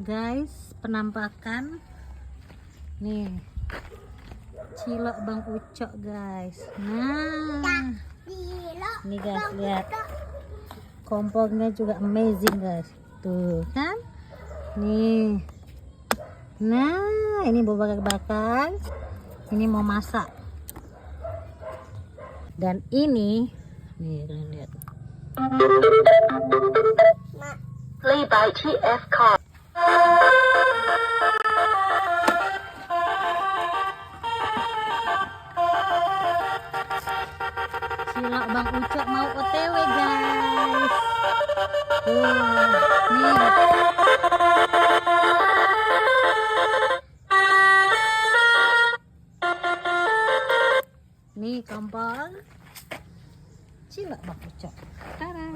guys, penampakan nih cilok Bang Ucok guys. Nah ini guys, lihat kompornya juga amazing guys, tuh kan nih. Nah ini mau bakar-bakar, ini mau masak, dan ini nih kalian lihat Play by TF Car. cilok Bang Ucok mau OTW guys. Nih nih kompor cilok Bang Ucok. Tarang.